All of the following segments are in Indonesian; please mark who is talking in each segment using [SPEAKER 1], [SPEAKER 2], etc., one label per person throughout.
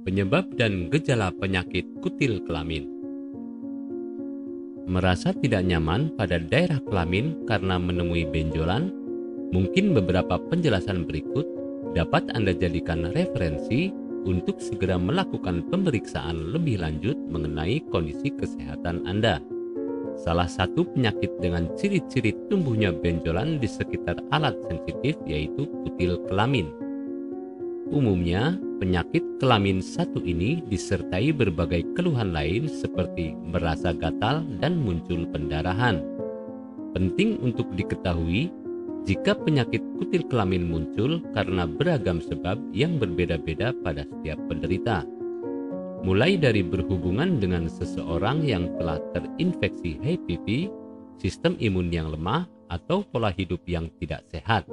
[SPEAKER 1] Penyebab dan gejala penyakit kutil kelamin. Merasa tidak nyaman pada daerah kelamin karena menemui benjolan? Mungkin beberapa penjelasan berikut dapat Anda jadikan referensi untuk segera melakukan pemeriksaan lebih lanjut mengenai kondisi kesehatan Anda. Salah satu penyakit dengan ciri-ciri tumbuhnya benjolan di sekitar alat sensitif yaitu kutil kelamin. Umumnya, penyakit kelamin satu ini disertai berbagai keluhan lain seperti merasa gatal dan muncul pendarahan. Penting untuk diketahui, jika penyakit kutil kelamin muncul karena beragam sebab yang berbeda-beda pada setiap penderita. Mulai dari berhubungan dengan seseorang yang telah terinfeksi HPV, sistem imun yang lemah, atau pola hidup yang tidak sehat.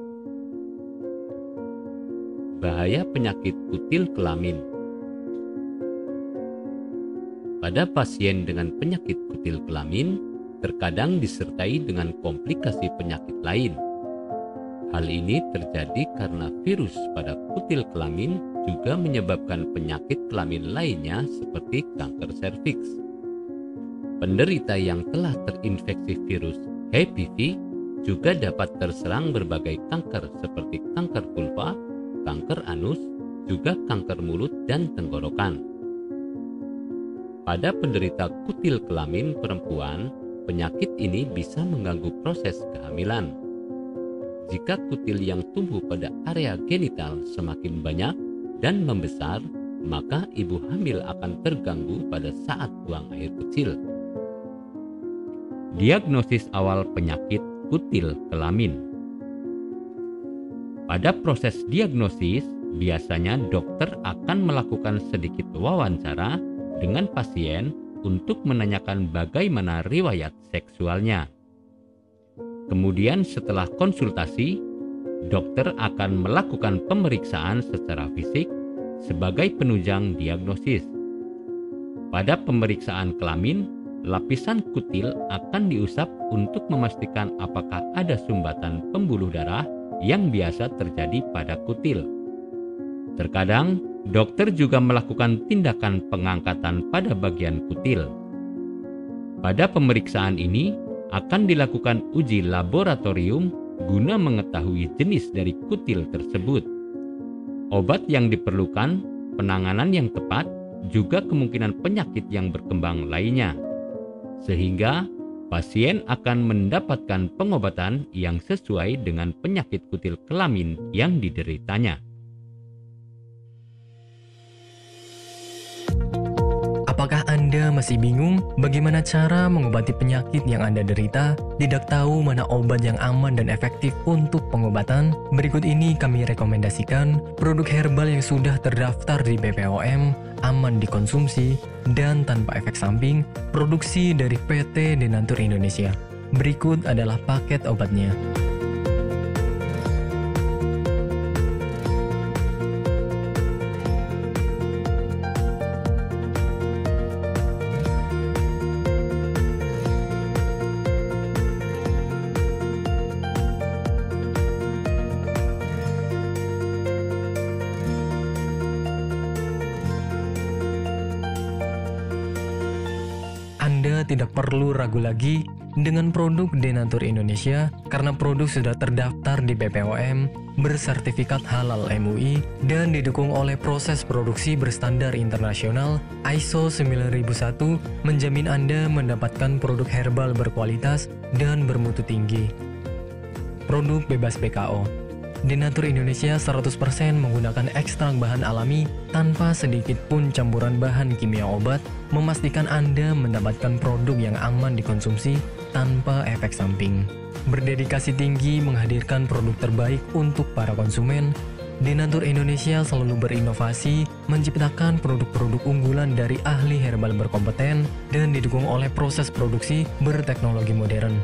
[SPEAKER 1] Bahaya penyakit kutil kelamin. Pada pasien dengan penyakit kutil kelamin, terkadang disertai dengan komplikasi penyakit lain. Hal ini terjadi karena virus pada kutil kelamin juga menyebabkan penyakit kelamin lainnya seperti kanker serviks. Penderita yang telah terinfeksi virus HPV juga dapat terserang berbagai kanker seperti kanker vulva, kanker anus, juga kanker mulut dan tenggorokan. Pada penderita kutil kelamin perempuan, penyakit ini bisa mengganggu proses kehamilan. Jika kutil yang tumbuh pada area genital semakin banyak dan membesar, maka ibu hamil akan terganggu pada saat buang air kecil. Diagnosis awal penyakit kutil kelamin. Pada proses diagnosis, biasanya dokter akan melakukan sedikit wawancara dengan pasien untuk menanyakan bagaimana riwayat seksualnya. Kemudian setelah konsultasi, dokter akan melakukan pemeriksaan secara fisik sebagai penunjang diagnosis. Pada pemeriksaan kelamin, lapisan kutil akan diusap untuk memastikan apakah ada sumbatan pembuluh darah yang biasa terjadi pada kutil. Terkadang, dokter juga melakukan tindakan pengangkatan pada bagian kutil. Pada pemeriksaan ini, akan dilakukan uji laboratorium guna mengetahui jenis dari kutil tersebut. Obat yang diperlukan, penanganan yang tepat, juga kemungkinan penyakit yang berkembang lainnya. Sehingga pasien akan mendapatkan pengobatan yang sesuai dengan penyakit kutil kelamin yang dideritanya.
[SPEAKER 2] Apakah Anda masih bingung bagaimana cara mengobati penyakit yang Anda derita? Tidak tahu mana obat yang aman dan efektif untuk pengobatan? Berikut ini kami rekomendasikan produk herbal yang sudah terdaftar di BPOM, aman dikonsumsi, dan tanpa efek samping, produksi dari PT Denatur Indonesia. Berikut adalah paket obatnya. Anda tidak perlu ragu lagi dengan produk Denatur Indonesia karena produk sudah terdaftar di BPOM, bersertifikat halal MUI, dan didukung oleh proses produksi berstandar internasional ISO 9001, menjamin Anda mendapatkan produk herbal berkualitas dan bermutu tinggi. Produk bebas BKO. Denatur Indonesia 100% menggunakan ekstrak bahan alami tanpa sedikit pun campuran bahan kimia obat, memastikan Anda mendapatkan produk yang aman dikonsumsi tanpa efek samping. Berdedikasi tinggi menghadirkan produk terbaik untuk para konsumen, Denatur Indonesia selalu berinovasi, menciptakan produk-produk unggulan dari ahli herbal berkompeten dan didukung oleh proses produksi berteknologi modern.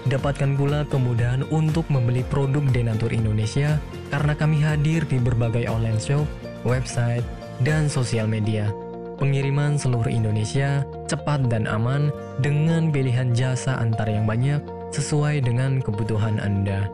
[SPEAKER 2] Dapatkan pula kemudahan untuk membeli produk Denatur Indonesia karena kami hadir di berbagai online shop, website, dan sosial media. Pengiriman seluruh Indonesia cepat dan aman dengan pilihan jasa antar yang banyak sesuai dengan kebutuhan Anda.